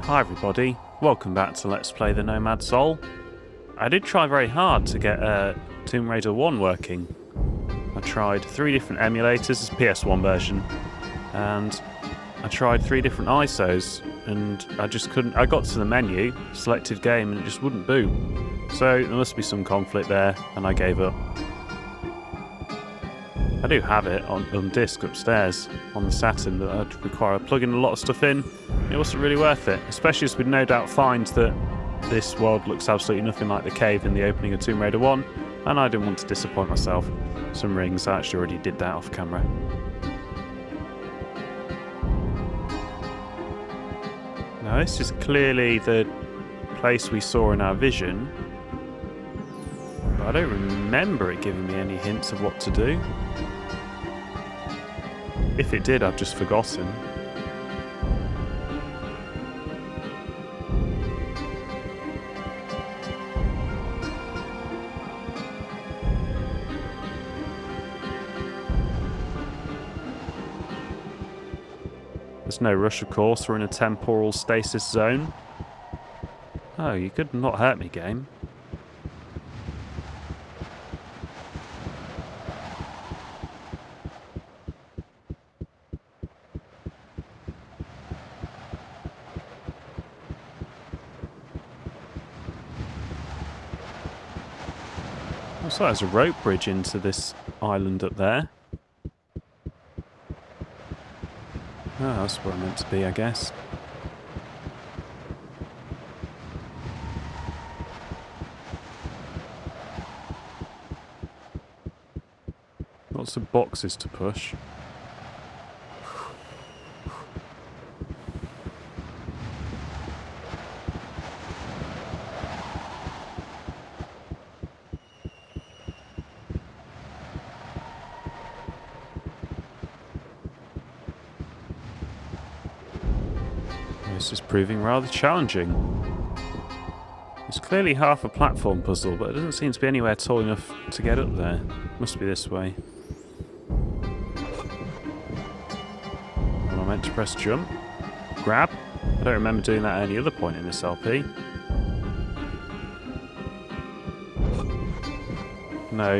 Hi everybody, welcome back to Let's Play The Nomad Soul. I did try very hard to get Tomb Raider 1 working. I tried 3 different emulators, it's a PS1 version, and I tried 3 different ISOs, and I just couldn't. I got to the menu, selected game, and it just wouldn't boot. So there must be some conflict there, and I gave up. I do have it on disc upstairs on the Saturn, but I'd require plugging a lot of stuff in. It wasn't really worth it, especially as we'd no doubt find that this world looks absolutely nothing like the cave in the opening of Tomb Raider 1, and I didn't want to disappoint myself. Some rings, I actually already did that off camera. Now this is clearly the place we saw in our vision, but I don't remember it giving me any hints of what to do. If it did, I've just forgotten. There's no rush, of course. We're in a temporal stasis zone. Oh, you could not hurt me, game. So there's a rope bridge into this island up there. Oh, that's where I'm meant to be, I guess. Lots of boxes to push. This is proving rather challenging. It's clearly half a platform puzzle, but it doesn't seem to be anywhere tall enough to get up there. Must be this way. Am I meant to press jump? Grab? I don't remember doing that at any other point in this LP. No,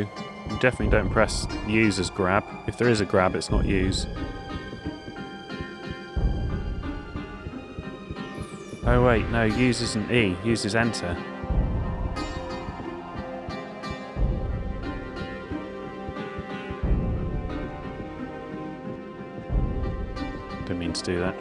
you definitely don't press use as grab. If there is a grab, it's not use. Oh wait, no, use isn't E, use is enter. Didn't mean to do that.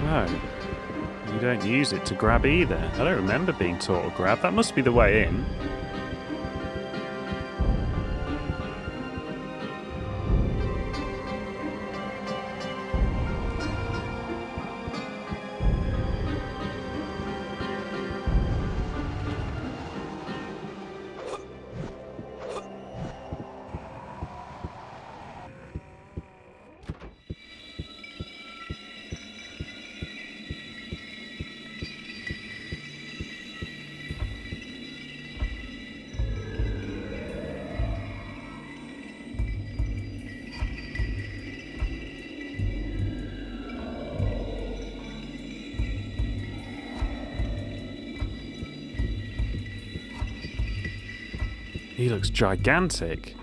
No, you don't use it to grab either. I don't remember being taught to grab, that must be the way in. He looks gigantic.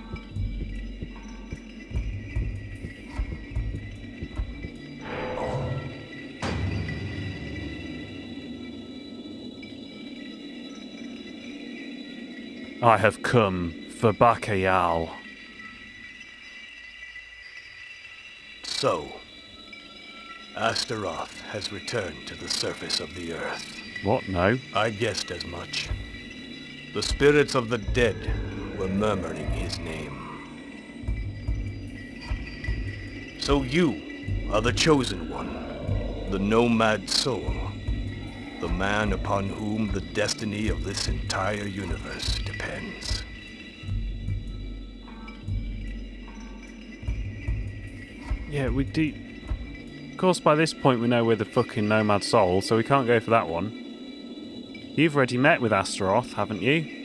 I have come for Bacayal. So, Astaroth has returned to the surface of the Earth. What? No. I guessed as much. The spirits of the dead were murmuring his name. So you are the chosen one, the Nomad Soul, the man upon whom the destiny of this entire universe depends. Yeah, we do. Of course, by this point we know we're the fucking Nomad Soul, so we can't go for that one. You've already met with Astaroth, haven't you?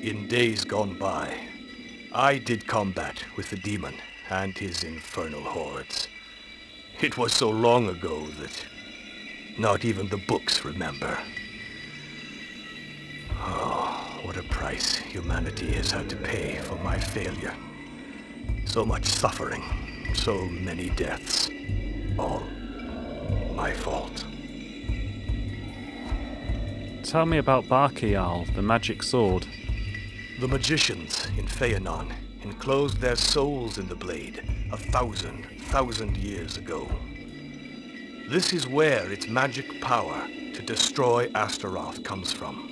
In days gone by, I did combat with the demon and his infernal hordes. It was so long ago that not even the books remember. Oh, what a price humanity has had to pay for my failure. So much suffering, so many deaths. All my fault. Tell me about Barkayal, the magic sword. The magicians in Feanon enclosed their souls in the blade 1,000 years ago. This is where its magic power to destroy Astaroth comes from.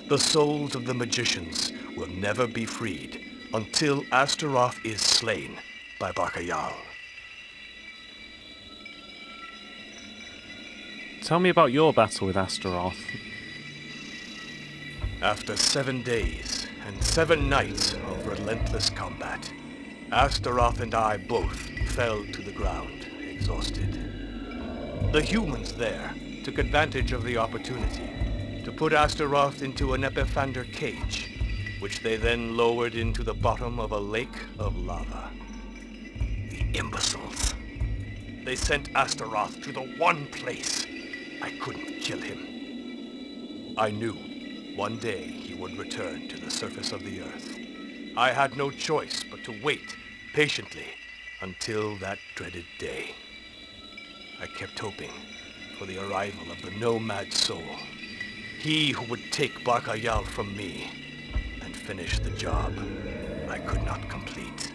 The souls of the magicians will never be freed until Astaroth is slain by Barkayal. Tell me about your battle with Astaroth. After 7 days and 7 nights of relentless combat, Astaroth and I both fell to the ground, exhausted. The humans there took advantage of the opportunity to put Astaroth into an Epiphander cage, which they then lowered into the bottom of a lake of lava. The imbeciles. They sent Astaroth to the one place I couldn't kill him. I knew one day he would return to the surface of the earth. I had no choice but to wait patiently until that dreaded day. I kept hoping for the arrival of the Nomad soul. He who would take Barkayal from me and finish the job I could not complete.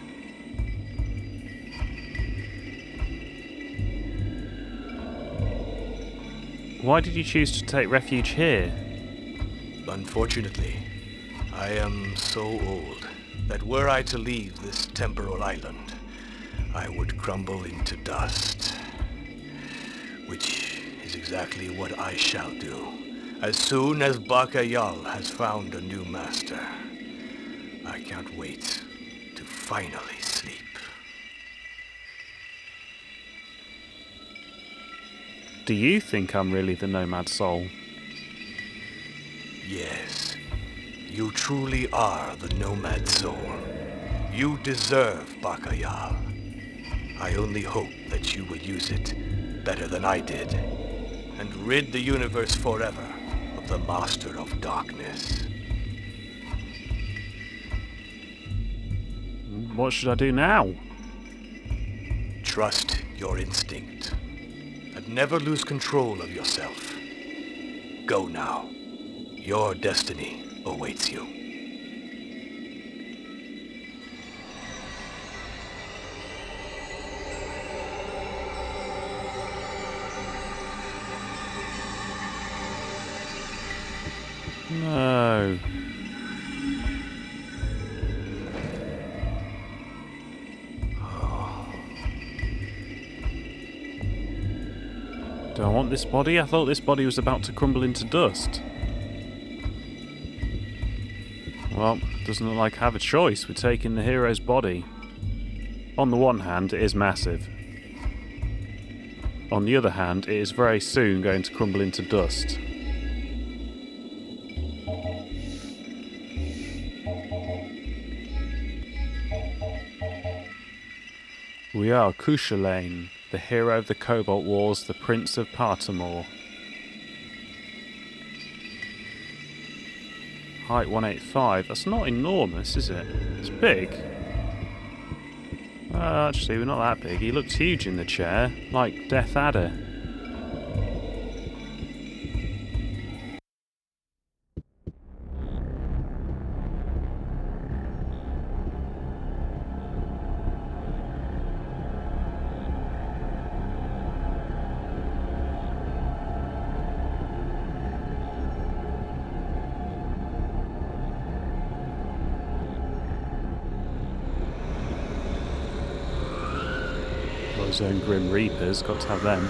Why did you choose to take refuge here? Unfortunately, I am so old that were I to leave this temporal island, I would crumble into dust. Which is exactly what I shall do. As soon as Barkayal has found a new master, I can't wait to finally sleep. Do you think I'm really the Nomad soul? Yes, you truly are the Nomad soul. You deserve Barkayal. I only hope that you will use it better than I did, and rid the universe forever of the Master of Darkness. What should I do now? Trust your instinct, and never lose control of yourself. Go now. Your destiny awaits you. No. Do I want this body? I thought this body was about to crumble into dust. Well, doesn't look like I have a choice. We're taking the hero's body. On the one hand, it is massive. On the other hand, it is very soon going to crumble into dust. We are Cuchulainn, the hero of the Cobalt Wars, the Prince of Partamore. Height 185. That's not enormous, is it? It's big. Actually, we're not that big. He looks huge in the chair, like Death Adder. His own Grim Reapers, got to have them.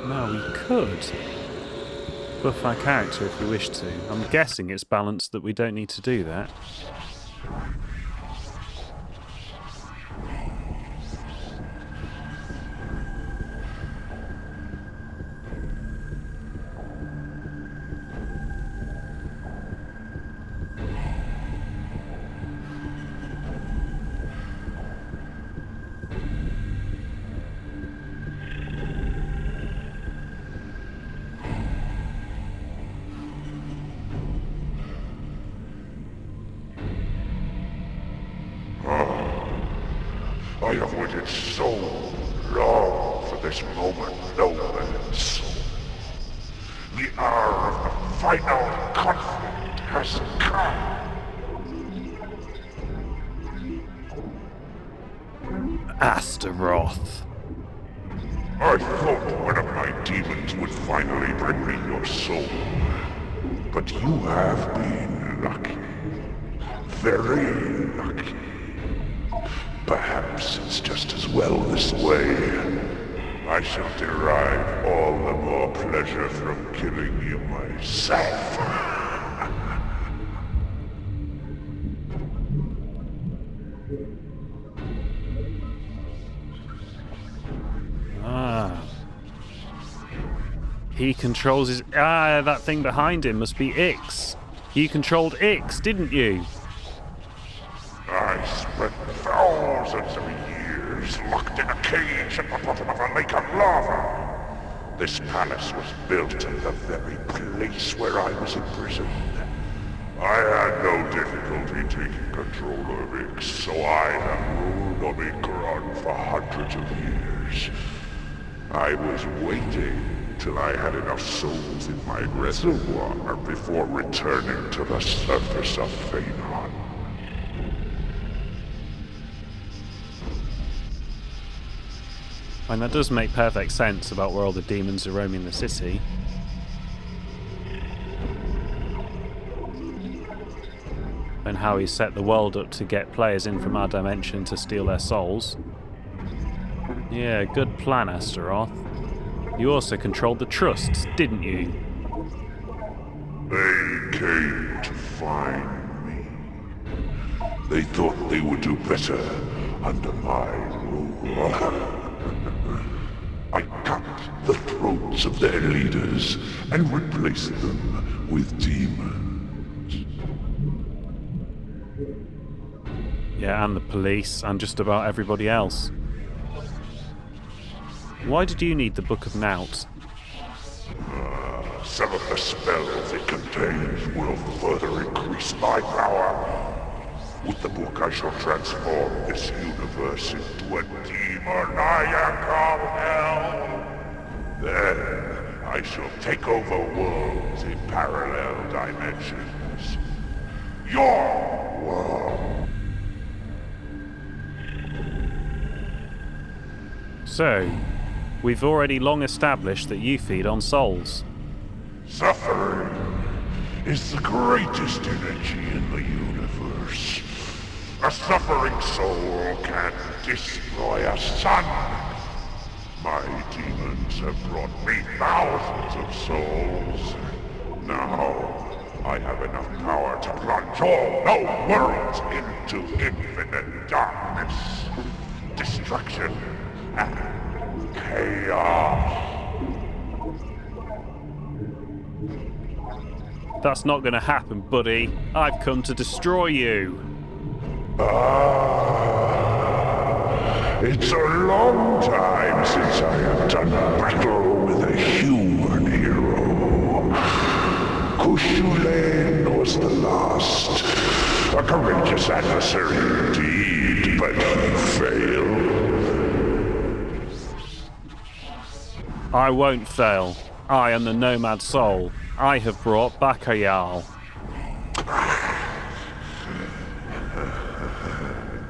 Now we could, buff our character if we wish to. I'm guessing it's balanced that we don't need to do that. I have waited so long for this moment, Nomad soul. The hour of the final conflict has come. Astaroth. I thought one of my demons would finally bring me your soul. But you have been lucky. Very lucky. Perhaps it's just as well this way. I shall derive all the more pleasure from killing you myself. Ah. He controls his... Ah, that thing behind him must be Ix. You controlled Ix, didn't you? I spent thousands of years locked in a cage at the bottom of a lake of lava. This palace was built in the very place where I was imprisoned. I had no difficulty taking control of Ix, so I have ruled Omikron for hundreds of years. I was waiting till I had enough souls in my reservoir before returning to the surface of Phanon. And that does make perfect sense about where all the demons are roaming the city. And how he set the world up to get players in from our dimension to steal their souls. Yeah, good plan, Astaroth. You also controlled the trusts, didn't you? They came to find me. They thought they would do better under my rule. I cut the throats of their leaders and replaced them with demons. Yeah, and the police, and just about everybody else. Why did you need the Book of Nout? Some of the spells it contains will further increase my power. With the book I shall transform this universe into a demoniacal hell. Then I shall take over worlds in parallel dimensions. Your world. So, we've already long established that you feed on souls. Suffering is the greatest energy in the universe. A suffering soul can destroy a sun. My demons have brought me thousands of souls. Now, I have enough power to plunge all known worlds into infinite darkness, destruction, and chaos. That's not going to happen, buddy. I've come to destroy you. It's a long time since I have done battle with a human hero. Kushulain was the last. A courageous adversary indeed, but he failed. I won't fail. I am the Nomad Soul. I have brought Bakayal.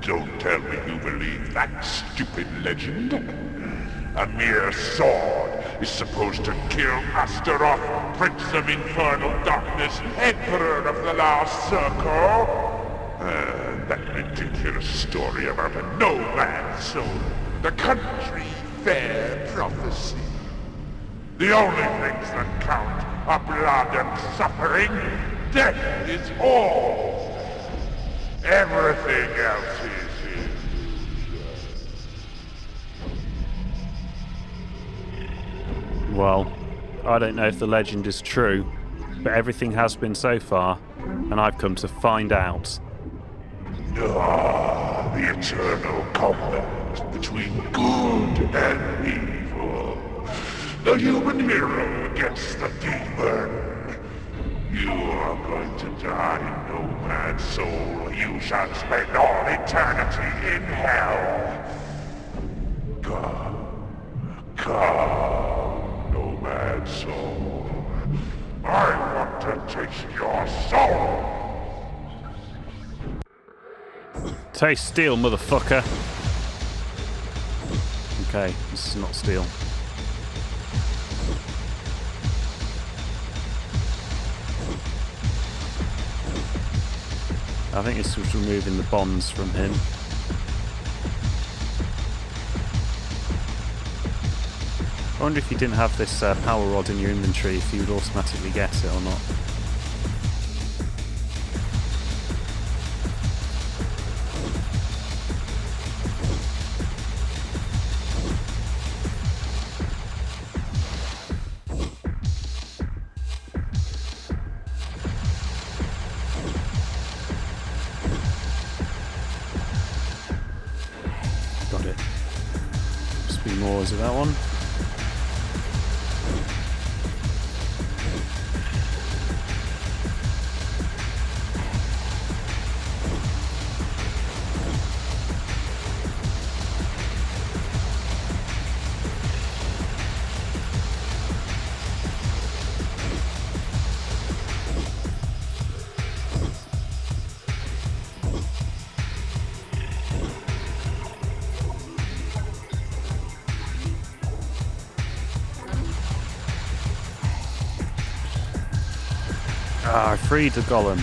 Don't tell me you believe that stupid legend. A mere sword is supposed to kill Astaroth, Prince of Infernal Darkness, Emperor of the Last Circle. That ridiculous story about a nomad soul. The country fair prophecy. The only things that count of blood and suffering, death is all. Everything else is illusion. Well, I don't know if the legend is true, but everything has been so far, and I've come to find out. Ah, the eternal combat between good and evil. The human hero against the demon. You are going to die, nomad soul. You shall spend all eternity in hell. Come, nomad soul. I want to taste your soul. Taste steel, motherfucker. Okay, this is not steel. I think this was removing the bonds from him. I wonder if you didn't have this power rod in your inventory, if you would automatically get it or not. Got it. Must be more, is it that one? Ah, I freed the golem.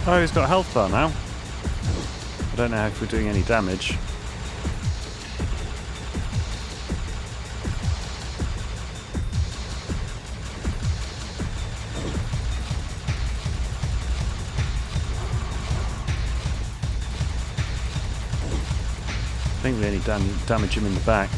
Oh, he's got a health bar now. I don't know if we're doing any damage. I think we only damage him in the back.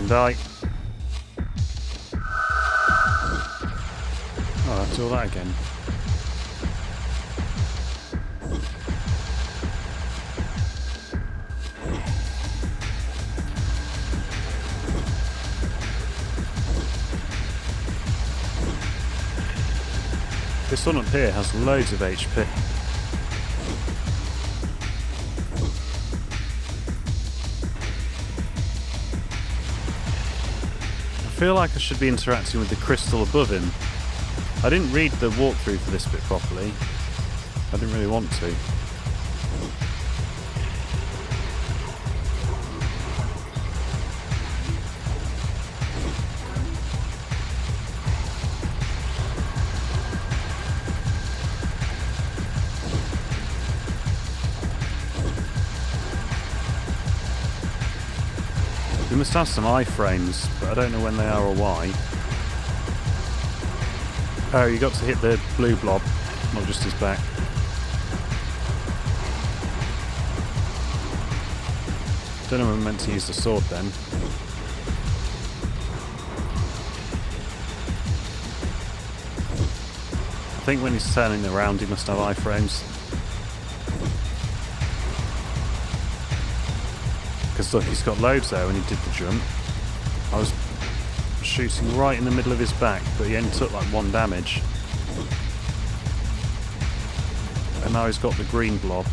Die. Oh, that's all that again. This one up here has loads of HP. I feel like I should be interacting with the crystal above him. I didn't read the walkthrough for this bit properly. I didn't really want to. We must have some iframes, but I don't know when they are or why. Oh, you got to hit the blue blob, not just his back. Don't know when I'm meant to use the sword then. I think when he's turning around he must have iframes. Because look, he's got loads there when he did the jump. I was shooting right in the middle of his back, but he only took like 1 damage. And now he's got the green blob.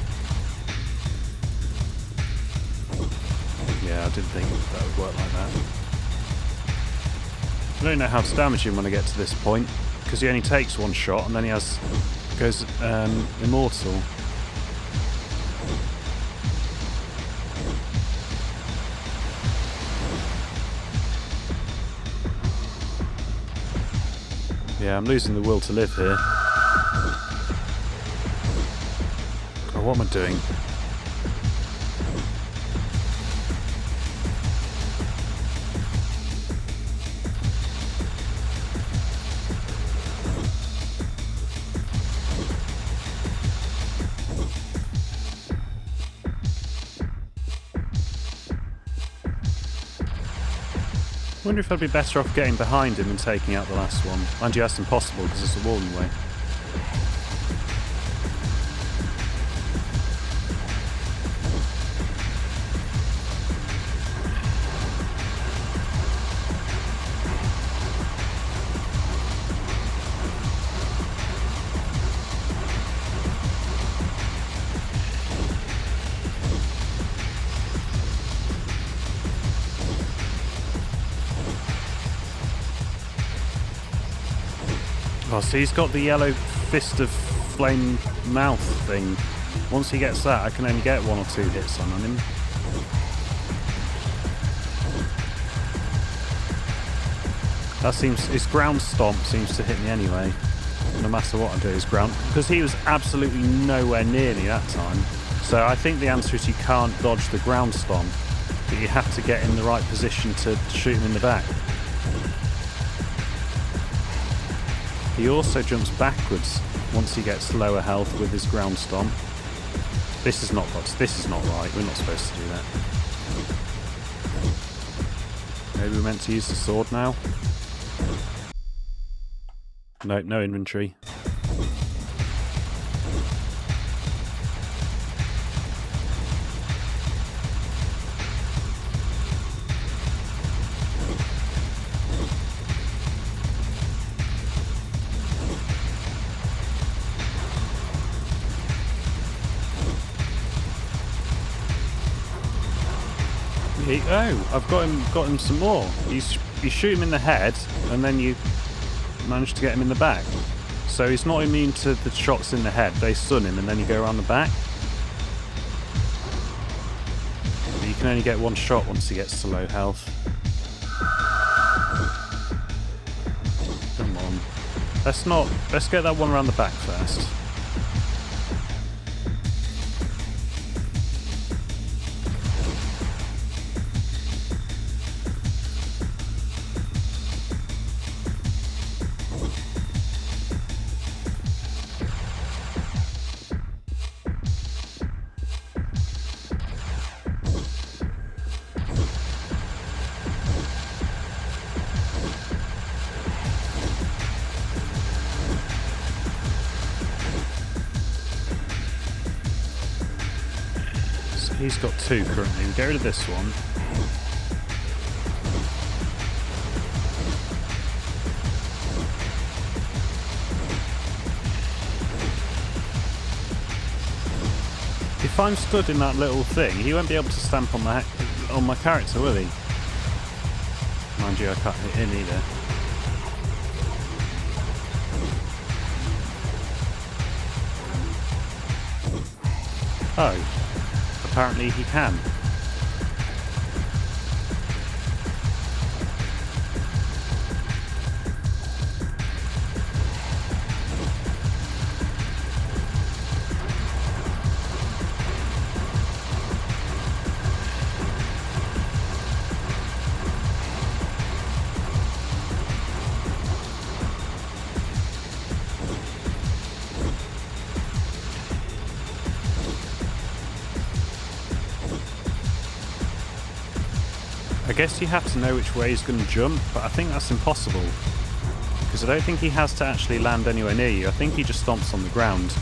Yeah, I didn't think that would work like that. I don't know how to damage him when I get to this point, because he only takes 1 shot and then he goes immortal. Yeah, I'm losing the will to live here. Oh, what am I doing? I wonder if I'd be better off getting behind him and taking out the last one. Mind you, that's impossible because there's a wall in the way. Oh, see, he's got the yellow fist of flame mouth thing. Once he gets that, I can only get 1 or 2 hits on him. That seems, his ground stomp seems to hit me anyway. No matter what I do, his ground, because he was absolutely nowhere near me that time. So I think the answer is you can't dodge the ground stomp, but you have to get in the right position to shoot him in the back. He also jumps backwards once he gets lower health with his ground stomp. This is not right. We're not supposed to do that. Maybe we're meant to use the sword now? Nope, no inventory. Oh, I've got him some more. You shoot him in the head, and then you manage to get him in the back. So he's not immune to the shots in the head. They stun him, and then you go around the back. But you can only get 1 shot once he gets to low health. Come on. Let's get that one around the back first. He's got 2 currently. We'll get rid of this one. If I'm stood in that little thing, he won't be able to stamp on my character, will he? Mind you, I can't hit him either. Oh. Apparently he can. guess you have to know which way he's going to jump, but I think that's impossible. Because I don't think he has to actually land anywhere near you. I think he just stomps on the ground.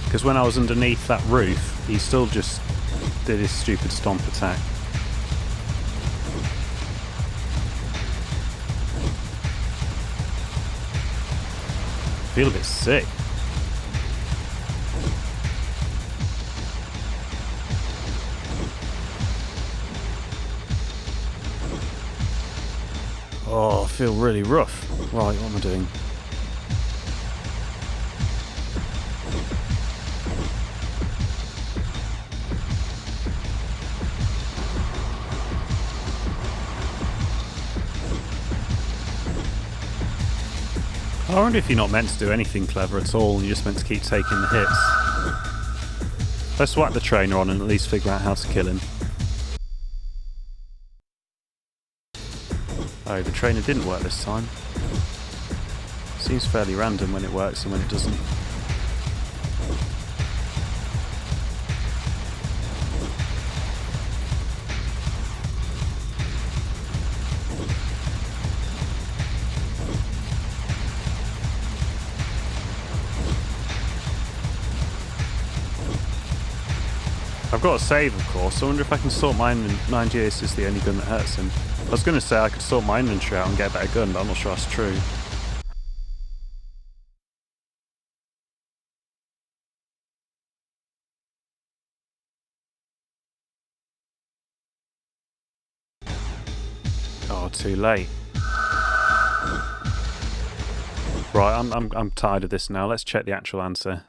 Because when I was underneath that roof, he still just did his stupid stomp attack. I feel a bit sick. Oh, I feel really rough. Right, what am I doing? I wonder if you're not meant to do anything clever at all and you're just meant to keep taking the hits. Let's whack the trainer on and at least figure out how to kill him. Oh, the trainer didn't work this time. Seems fairly random when it works and when it doesn't. I've got a save, of course. I wonder if I can sort my inventory. Mind you, this is the only gun that hurts him. I was going to say I could sort my inventory out and get a better gun, but I'm not sure that's true. Oh, too late. Right, I'm tired of this now. Let's check the actual answer.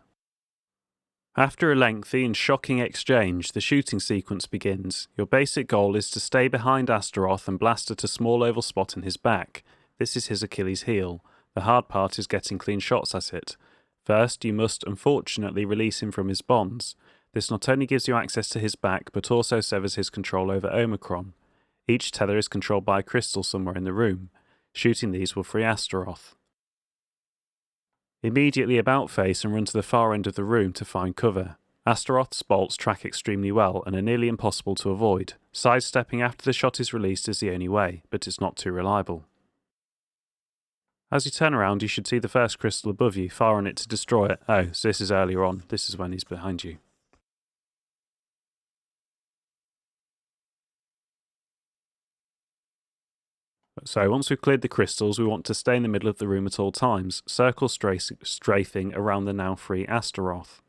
After a lengthy and shocking exchange, the shooting sequence begins. Your basic goal is to stay behind Astaroth and blast at a small oval spot in his back. This is his Achilles heel. The hard part is getting clean shots at it. First, you must unfortunately release him from his bonds. This not only gives you access to his back, but also severs his control over Omikron. Each tether is controlled by a crystal somewhere in the room. Shooting these will free Astaroth. Immediately about face and run to the far end of the room to find cover. Astaroth's bolts track extremely well and are nearly impossible to avoid. Sidestepping after the shot is released is the only way, but it's not too reliable. As you turn around, you should see the first crystal above you. Fire on it to destroy it. Oh, so this is earlier on. This is when he's behind you. So once we've cleared the crystals, we want to stay in the middle of the room at all times, circle strafing around the now free Astaroth.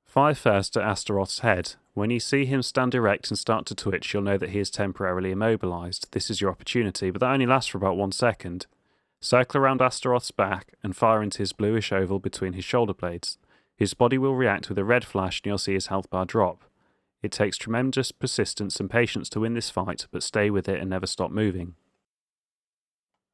Fire first at Astaroth's head. When you see him stand erect and start to twitch, you'll know that he is temporarily immobilized. This is your opportunity, but that only lasts for about 1 second. Circle around Astaroth's back and fire into his bluish oval between his shoulder blades. His body will react with a red flash and you'll see his health bar drop. It takes tremendous persistence and patience to win this fight, but stay with it and never stop moving.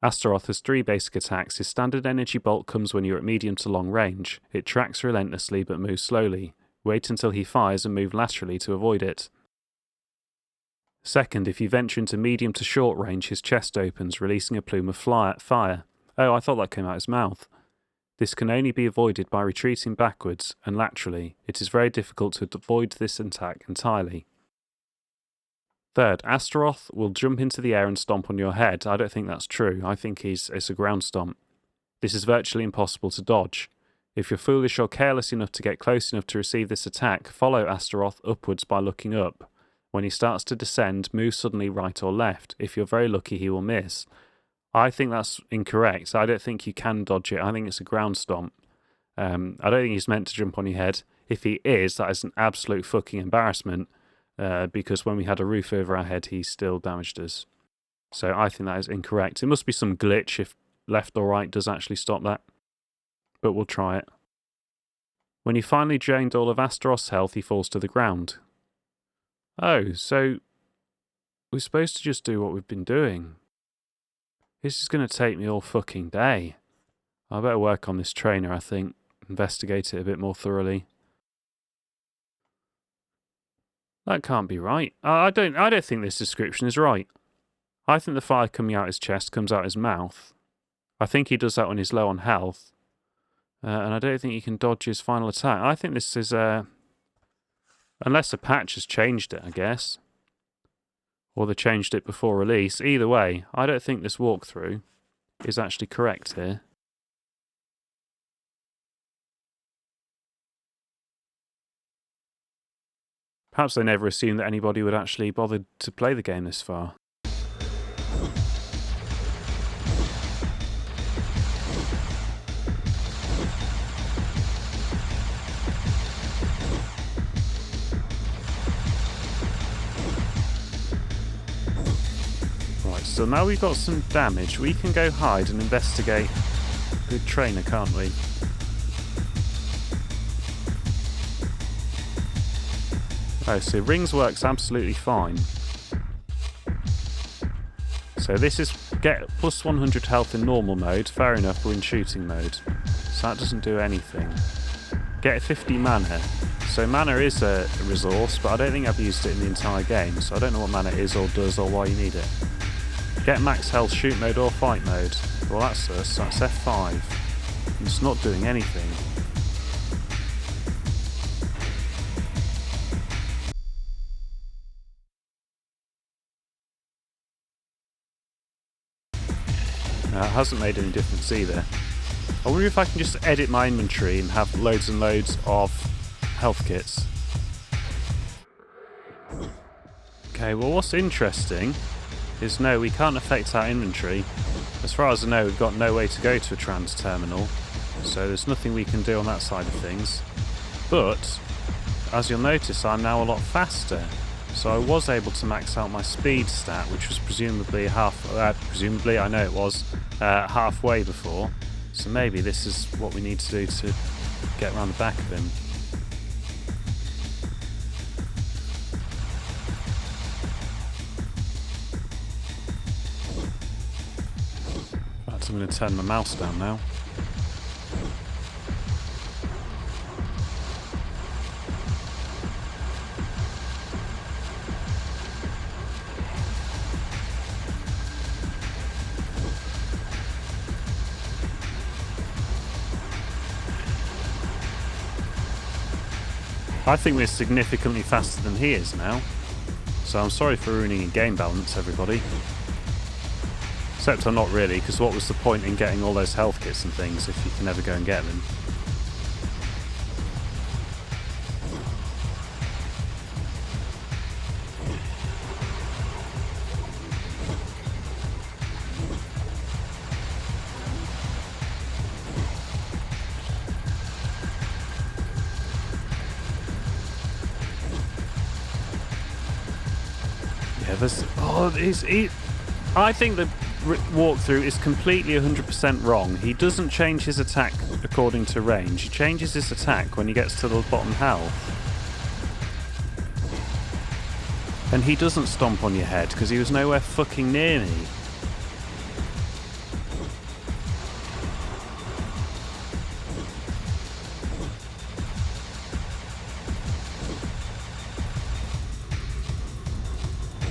Astaroth has 3 basic attacks. His standard energy bolt comes when you're at medium to long range. It tracks relentlessly but moves slowly. Wait until he fires and move laterally to avoid it. Second, if you venture into medium to short range, his chest opens, releasing a plume of fire. Oh, I thought that came out his mouth. This can only be avoided by retreating backwards and laterally. It is very difficult to avoid this attack entirely. Third, Astaroth will jump into the air and stomp on your head. I don't think that's true. I think it's a ground stomp. This is virtually impossible to dodge. If you're foolish or careless enough to get close enough to receive this attack, follow Astaroth upwards by looking up. When he starts to descend, move suddenly right or left. If you're very lucky, he will miss. I think that's incorrect. I don't think you can dodge it. I think it's a ground stomp. I don't think he's meant to jump on your head. If he is, that is an absolute fucking embarrassment, because when we had a roof over our head, he still damaged us. So I think that is incorrect. It must be some glitch if left or right does actually stop that. But we'll try it. When he finally drained all of Astaroth's health, he falls to the ground. Oh, so we're supposed to just do what we've been doing. This is going to take me all fucking day. I better work on this trainer, I think. Investigate it a bit more thoroughly. That can't be right. I don't think this description is right. I think the fire coming out his chest comes out his mouth. I think he does that when he's low on health. And I don't think he can dodge his final attack. I think this is unless a patch has changed it, I guess. Or they changed it before release. Either way, I don't think this walkthrough is actually correct here. Perhaps they never assumed that anybody would actually bother to play the game this far. Right, so now we've got some damage. We can go hide and investigate. Good trainer, can't we? Oh, so rings works absolutely fine. So this is get plus 100 health in normal mode. Fair enough, we're in shooting mode. So that doesn't do anything. Get 50 mana. So mana is a resource, but I don't think I've used it in the entire game. So I don't know what mana is or does or why you need it. Get max health shoot mode or fight mode. Well, that's us. That's F5. It's not doing anything. It hasn't made any difference either. I wonder if I can just edit my inventory and have loads and loads of health kits. Okay, well what's interesting is no, we can't affect our inventory. As far as I know, we've got no way to go to a trans terminal, so there's nothing we can do on that side of things. But, as you'll notice, I'm now a lot faster. So I was able to max out my speed stat, which was presumably I know it was, halfway before. So maybe this is what we need to do to get around the back of him. In fact, I'm going to turn my mouse down now. I think we're significantly faster than he is now. So I'm sorry for ruining your game balance, everybody. Except I'm not really, because what was the point in getting all those health kits and things if you can never go and get them? I think the walkthrough is completely 100% wrong. He doesn't change his attack according to range. He changes his attack when he gets to the bottom health. And he doesn't stomp on your head because he was nowhere fucking near me.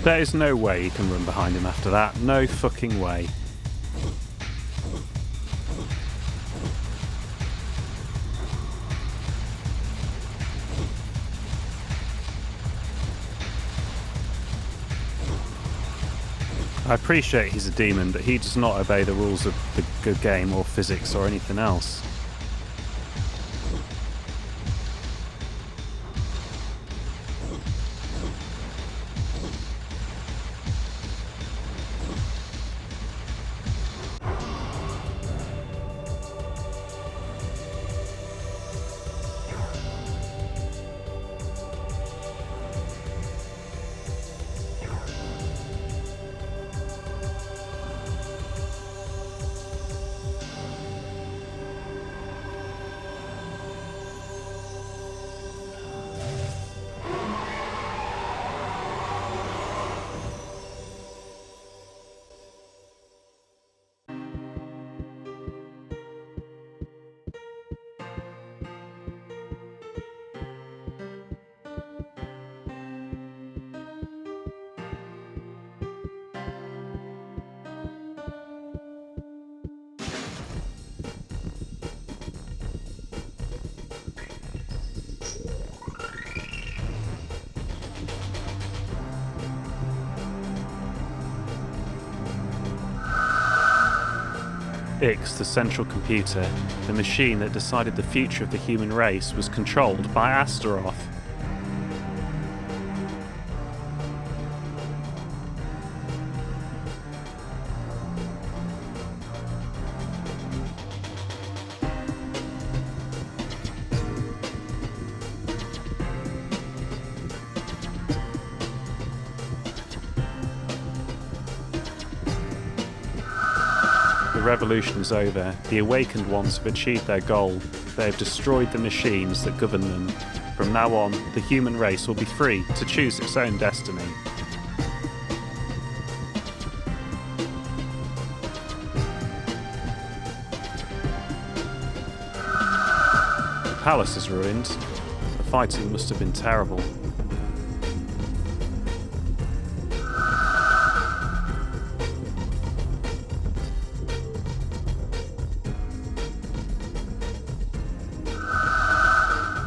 There is no way you can run behind him after that. No fucking way. I appreciate he's a demon, but he does not obey the rules of the good game or physics or anything else. Ix, the central computer, the machine that decided the future of the human race, was controlled by Astaroth. The revolution is over. The awakened ones have achieved their goal. They have destroyed the machines that govern them. From now on, the human race will be free to choose its own destiny. The palace is ruined. The fighting must have been terrible.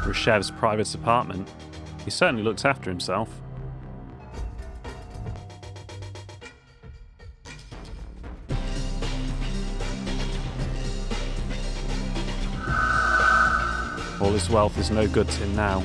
Reshev's private apartment. He certainly looks after himself. All his wealth is no good to him now.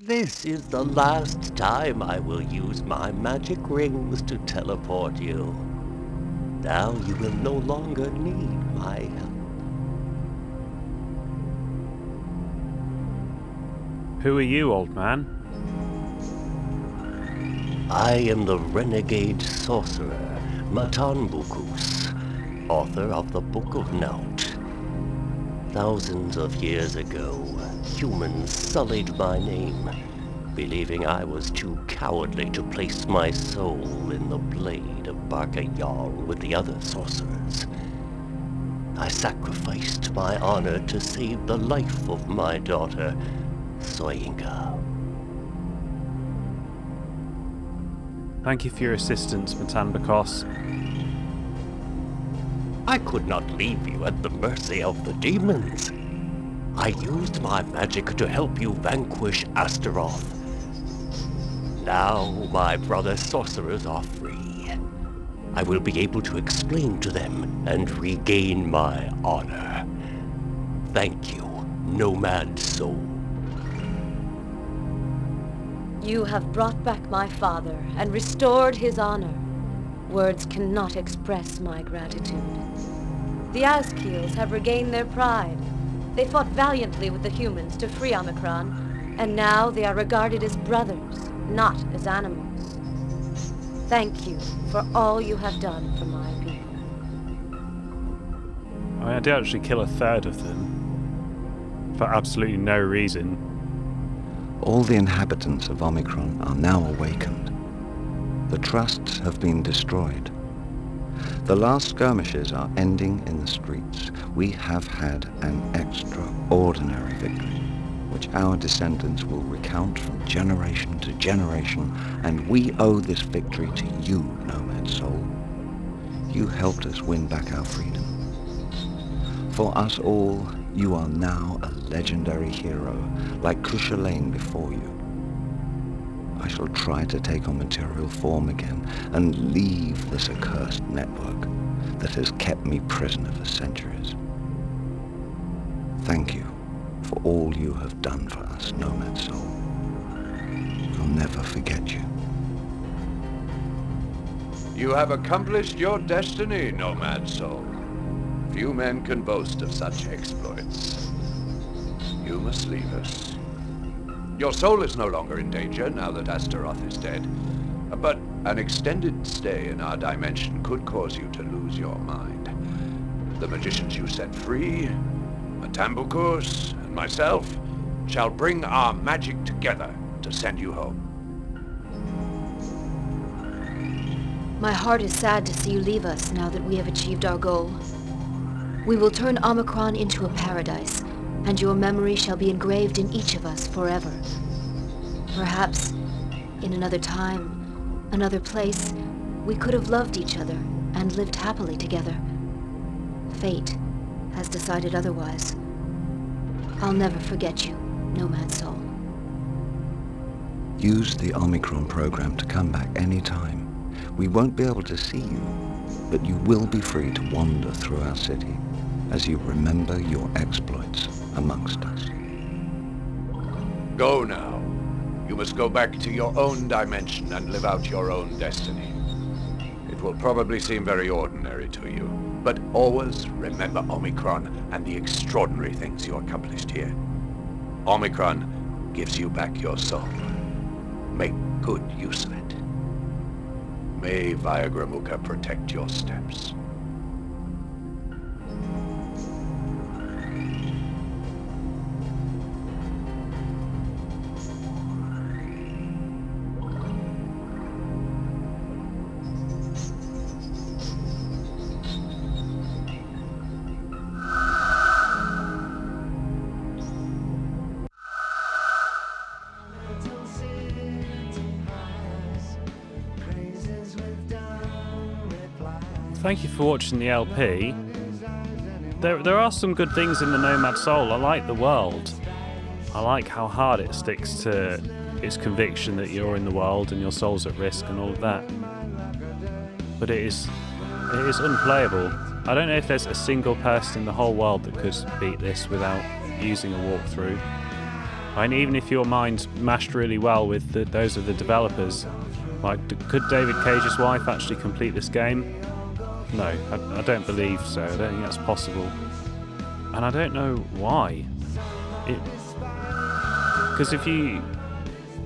This is the last time I will use my magic rings to teleport you. Now you will no longer need my help. Who are you, old man? I am the renegade sorcerer, Matanbukus, author of the Book of Nout. Thousands of years ago, humans sullied my name, believing I was too cowardly to place my soul in the blade of Barka Jarl with the other sorcerers. I sacrificed my honor to save the life of my daughter, Soyinka. Thank you for your assistance, Matanbakos. I could not leave you at the mercy of the demons. I used my magic to help you vanquish Astaroth. Now my brother sorcerers are free. I will be able to explain to them and regain my honor. Thank you, Nomad Soul. You have brought back my father and restored his honor. Words cannot express my gratitude. The Azkeels have regained their pride. They fought valiantly with the humans to free Omikron, and now they are regarded as brothers, not as animals. Thank you for all you have done for my people. I did actually kill a third of them. For absolutely no reason. All the inhabitants of Omikron are now awakened. The trusts have been destroyed. The last skirmishes are ending in the streets. We have had an extraordinary victory, which our descendants will recount from generation to generation, and we owe this victory to you, Nomad Soul. You helped us win back our freedom. For us all, you are now a legendary hero, like Kushalain before you. I shall try to take on material form again and leave this accursed network that has kept me prisoner for centuries. Thank you for all you have done for us, Nomad Soul. We'll never forget you. You have accomplished your destiny, Nomad Soul. Few men can boast of such exploits. You must leave us. Your soul is no longer in danger now that Astaroth is dead, but an extended stay in our dimension could cause you to lose your mind. The magicians you set free, Matambukus, and myself, shall bring our magic together to send you home. My heart is sad to see you leave us now that we have achieved our goal. We will turn Omikron into a paradise, and your memory shall be engraved in each of us forever. Perhaps, in another time, another place, we could have loved each other and lived happily together. Fate has decided otherwise. I'll never forget you, Nomad Soul. Use the Omikron program to come back any time. We won't be able to see you, but you will be free to wander through our city as you remember your exploits amongst us. Go now. You must go back to your own dimension and live out your own destiny. It will probably seem very ordinary to you, but always remember Omikron and the extraordinary things you accomplished here. Omikron gives you back your soul. Make good use of it. May Viagramuka protect your steps. Thank you for watching the LP. There are some good things in the Nomad Soul. I like the world. I like how hard it sticks to its conviction that you're in the world and your soul's at risk and all of that. But it is unplayable. I don't know if there's a single person in the whole world that could beat this without using a walkthrough. And even if your mind's mashed really well with those of the developers, like, could David Cage's wife actually complete this game? No, I don't believe so. I don't think that's possible. And I don't know why. Because if you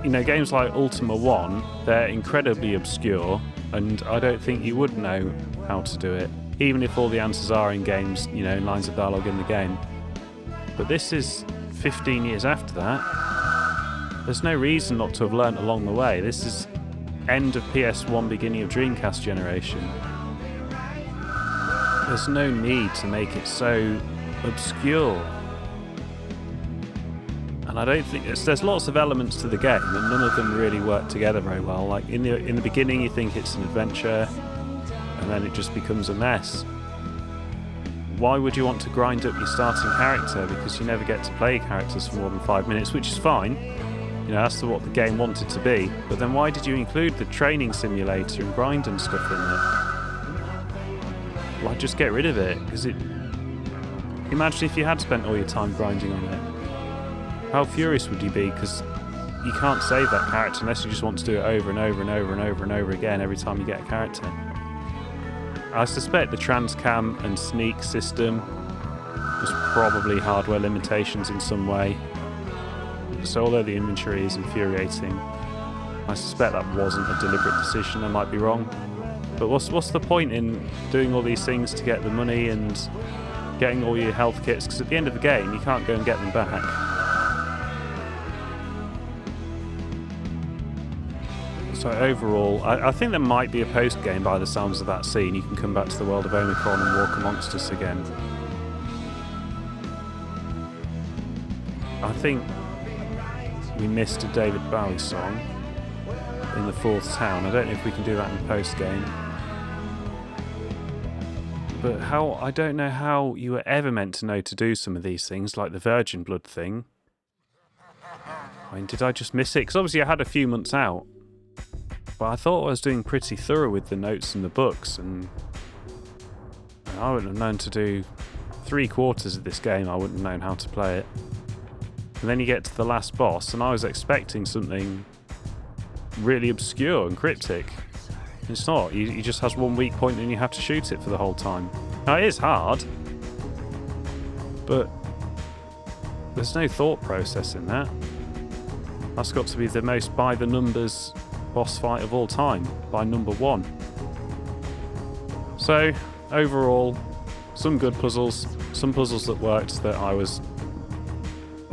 know, games like Ultima 1, they're incredibly obscure, and I don't think you would know how to do it, even if all the answers are in games, you know, in lines of dialogue in the game. But this is 15 years after that. There's no reason not to have learnt along the way. This is end of PS1, beginning of Dreamcast generation. There's no need to make it so obscure. And I don't think there's lots of elements to the game, and none of them really work together very well. Like in the beginning, you think it's an adventure, and then it just becomes a mess. Why would you want to grind up your starting character? Because you never get to play characters for more than 5 minutes, which is fine. You know, that's what the game wanted to be. But then why did you include the training simulator and grind and stuff in there? Why just get rid of it? Because imagine if you had spent all your time grinding on it. How furious would you be? Because you can't save that character unless you just want to do it over and over and over and over and over again every time you get a character. I suspect the transcam and sneak system was probably hardware limitations in some way. So although the inventory is infuriating, I suspect that wasn't a deliberate decision. I might be wrong. But what's the point in doing all these things to get the money and getting all your health kits? Because at the end of the game, you can't go and get them back. So overall, I think there might be a post-game by the sounds of that scene. You can come back to the world of Omikron and walk amongst us again. I think we missed a David Bowie song in the fourth town. I don't know if we can do that in post-game. But I don't know how you were ever meant to know to do some of these things, like the virgin blood thing. I mean, did I just miss it? Because obviously I had a few months out. But I thought I was doing pretty thorough with the notes and the books, and I wouldn't have known to do 3/4 of this game. I wouldn't have known how to play it. And then you get to the last boss, and I was expecting something really obscure and cryptic. It's not. He just has one weak point and you have to shoot it for the whole time. Now, it is hard, but there's no thought process in that. That's got to be the most by-the-numbers boss fight of all time, by number 1. So, overall, some good puzzles, some puzzles that worked that I was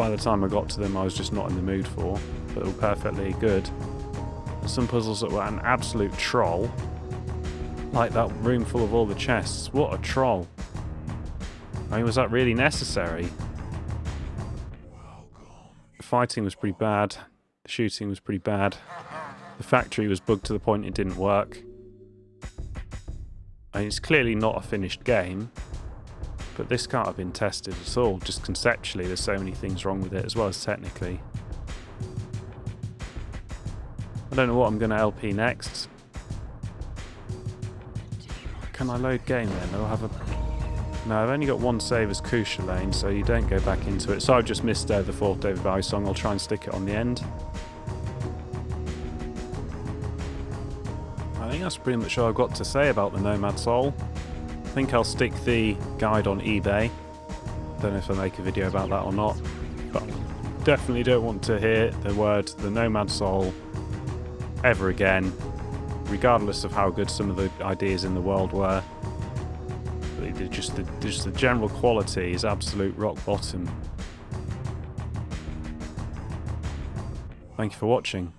by the time I got to them I was just not in the mood for, but they were perfectly good. Some puzzles that were an absolute troll, like that room full of all the chests. What a troll. I mean, was that really necessary? The fighting was pretty bad, the shooting was pretty bad, the factory was bugged to the point it didn't work. I mean, it's clearly not a finished game, but this can't have been tested at all. Just conceptually, there's so many things wrong with it, as well as technically. I don't know what I'm going to LP next. Can I load game then? I'll have a... No, I've only got one save as Kusha Lane, so you don't go back into it. So I've just missed the fourth David Bowie song. I'll try and stick it on the end. I think that's pretty much all I've got to say about the Nomad Soul. I think I'll stick the guide on eBay. Don't know if I'll make a video about that or not, but definitely don't want to hear the word the Nomad Soul ever again, regardless of how good some of the ideas in the world were. Just the general quality is absolute rock bottom. Thank you for watching.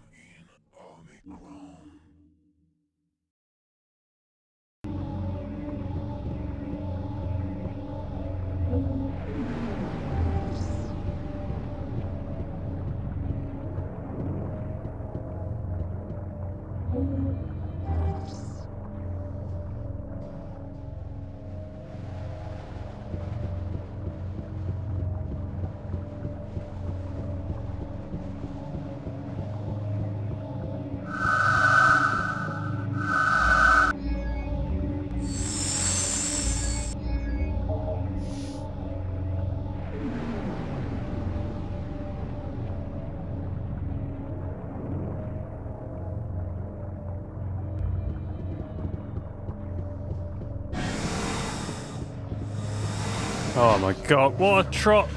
Oh my god, what a trot!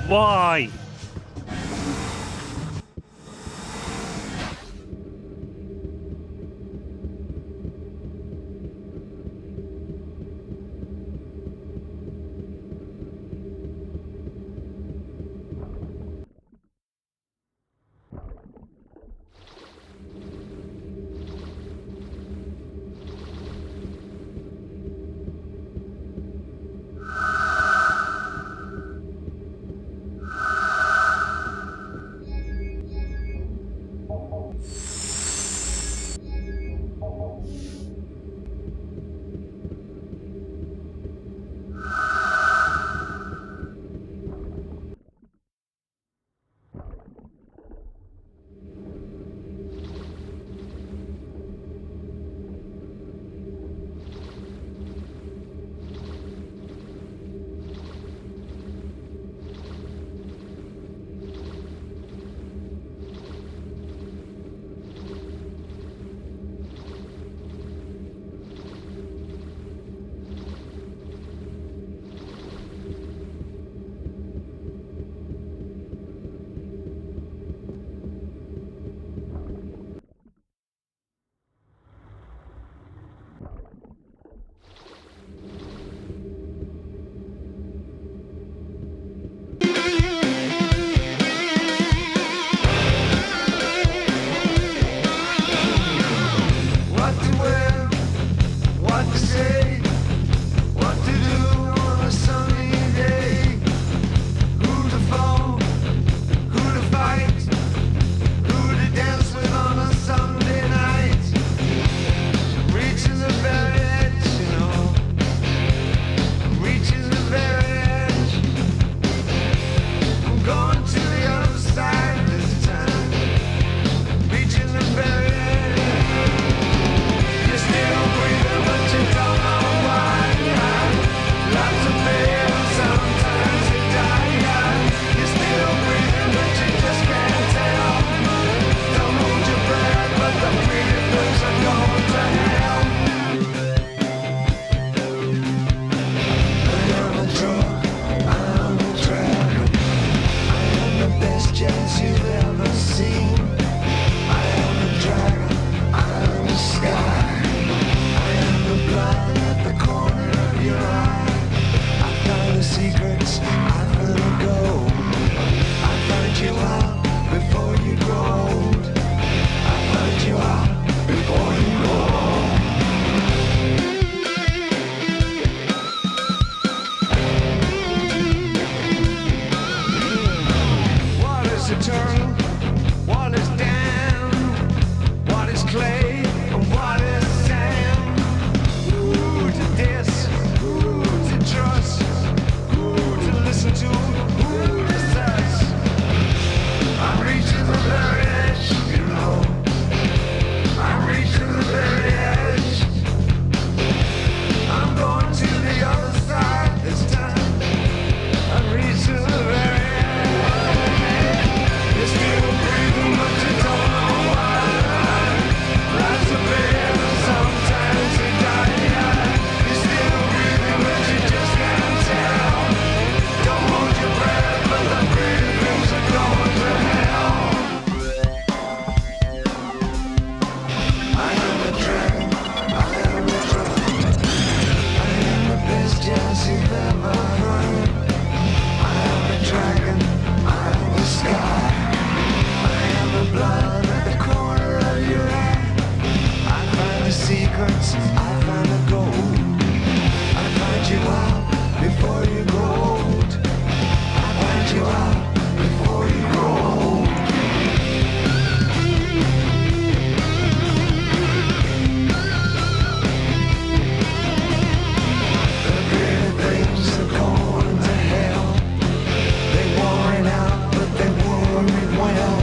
Why? secrets, I find the gold. I find you out before you grow old. I find you out before you grow old. The greater things are going to hell. They wore it out, but they wore it well.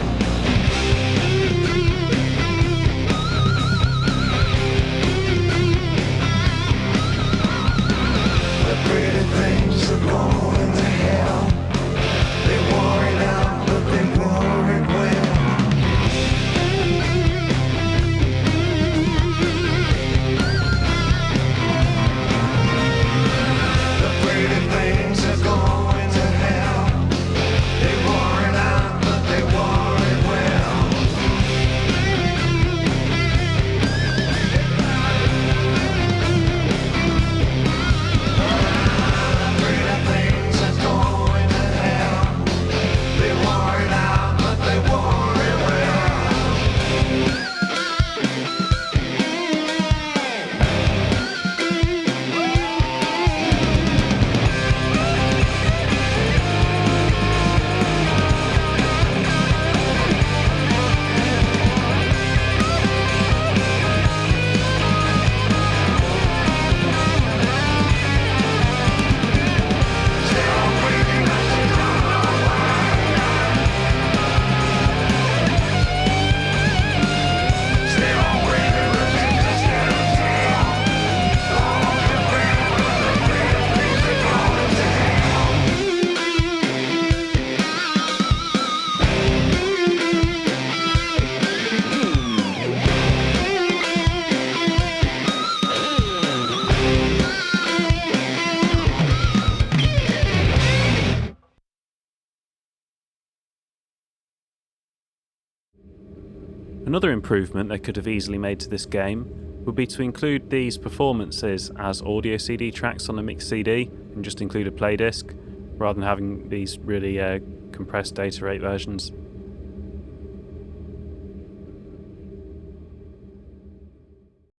The greater things are going to hell. They wore it out, but they wore it well. The greater things are going to hell. They wore it out, but they wore it well. The greater things are going to hell. They wore it out, but they wore it well. Another improvement they could have easily made to this game would be to include these performances as audio CD tracks on a mixed CD and just include a play disc, rather than having these really compressed data rate versions.